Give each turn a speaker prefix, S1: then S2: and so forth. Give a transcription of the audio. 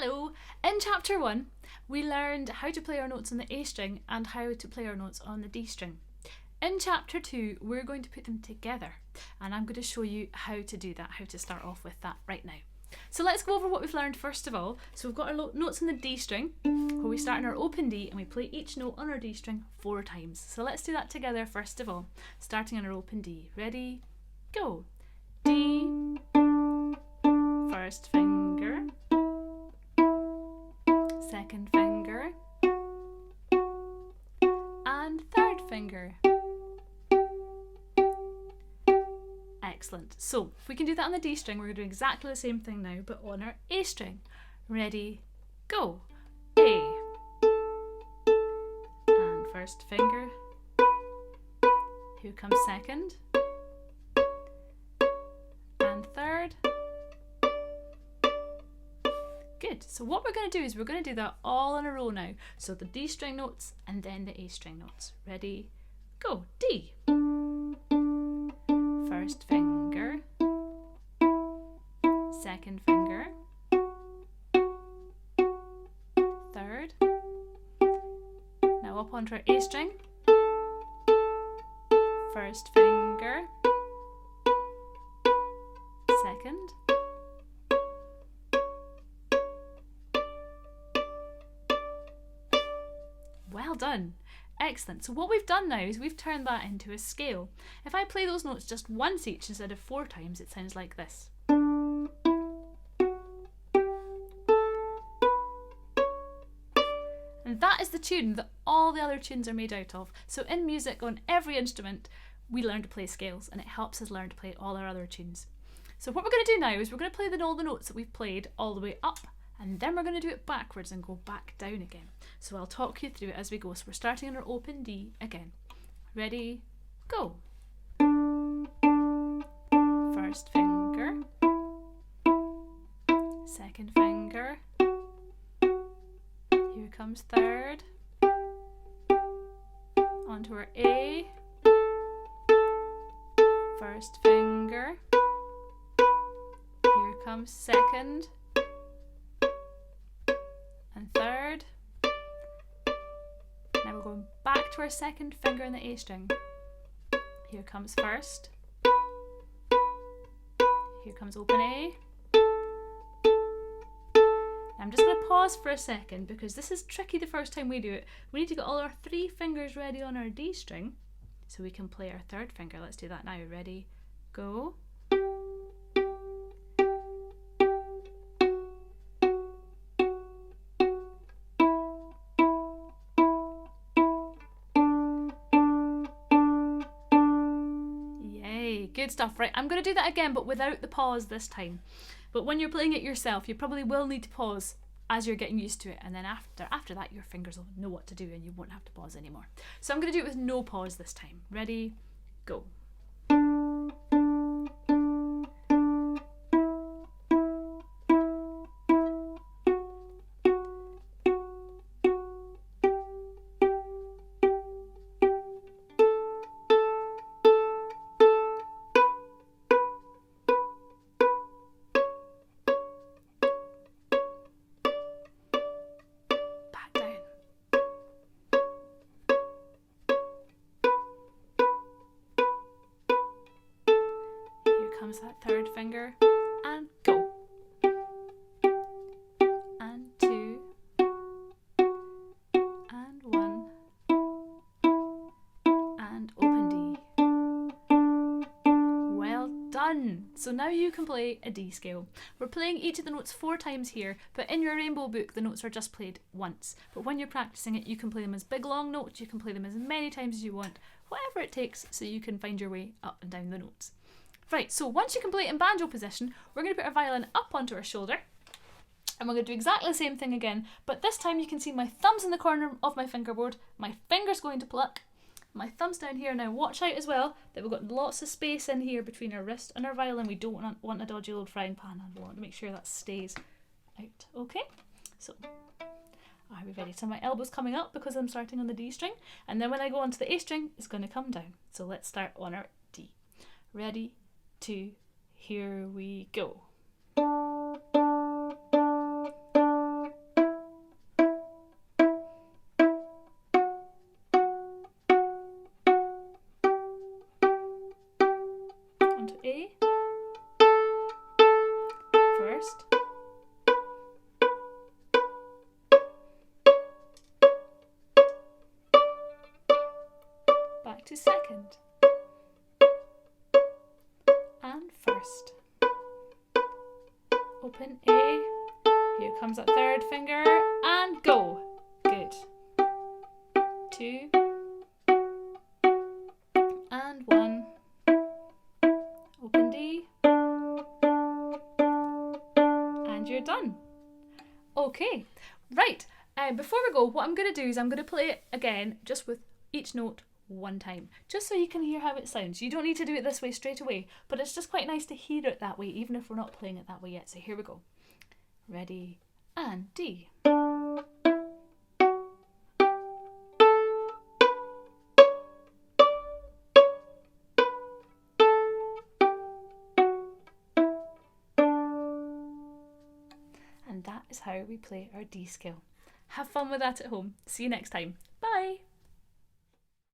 S1: Hello! In chapter 1, we learned how to play our notes on the A string and how to play our notes on the D string. In chapter 2, we're going to put them together, and I'm going to show you how to do that, how to start off with that right now. So let's go over what we've learned first of all. So we've got our notes on the D string, where we start in our open D and we play each note on our D string 4 times. So let's do that together first of all, starting on our open D. Ready? Go! D, first finger, second finger, and third finger. Excellent. So if we can do that on the D string, we're going to do exactly the same thing now, but on our A string. Ready, go. A. And first finger. Here comes second. And third. Good. So what we're going to do is we're going to do that all in a row now. So the D string notes and then the A string notes. Ready, go. D. First finger, second finger, third. Now up onto our A string. First finger, second, well done. Excellent. So what we've done now is we've turned that into a scale. If I play those notes just once each instead of 4 times, it sounds like this. And that is the tune that all the other tunes are made out of. So in music, on every instrument, we learn to play scales, and it helps us learn to play all our other tunes. So what we're going to do now is we're going to play all the notes that we've played all the way up, and then we're going to do it backwards and go back down again. So I'll talk you through it as we go. So we're starting on our open D again. Ready, go. First finger, second finger, here comes third, onto our A, first finger, here comes second, and third. Now we're going back to our second finger in the A string. Here comes first. Here comes open A. Now I'm just going to pause for a second because this is tricky the first time we do it. We need to get all our 3 fingers ready on our D string so we can play our third finger. Let's do that now. Ready, go. Good stuff. Right, I'm going to do that again but without the pause this time. But when you're playing it yourself, you probably will need to pause as you're getting used to it, and then after that your fingers will know what to do and you won't have to pause anymore. So I'm going to do it with no pause this time. Ready, go. Comes that third finger and go, and 2 and 1 and open D. Well done. So now you can play a D scale. We're playing each of the notes 4 times here, but in your rainbow book the notes are just played once. But when you're practicing it, you can play them as big long notes, you can play them as many times as you want, whatever it takes, so you can find your way up and down the notes. Right, so once you can play it in banjo position, we're going to put our violin up onto our shoulder, and we're going to do exactly the same thing again, but this time you can see my thumb's in the corner of my fingerboard, my finger's going to pluck, my thumb's down here. Now watch out as well that we've got lots of space in here between our wrist and our violin. We don't want a dodgy old frying pan, and we want to make sure that stays out. Okay, so are we ready? So my elbow's coming up because I'm starting on the D string, and then when I go onto the A string, it's going to come down. So let's start on our D. Ready, 2, here we go. to second. And first. Open A. Here comes that third finger. And go. Good. 2. And 1. Open D. And you're done. Okay, right. Before we go, what I'm going to do is I'm going to play it again, just with each note one time, just so you can hear how it sounds. You don't need to do it this way straight away, but it's just quite nice to hear it that way, even if we're not playing it that way yet. So here we go. Ready, and D. And that is how we play our D scale. Have fun with that at home. See you next time. Bye!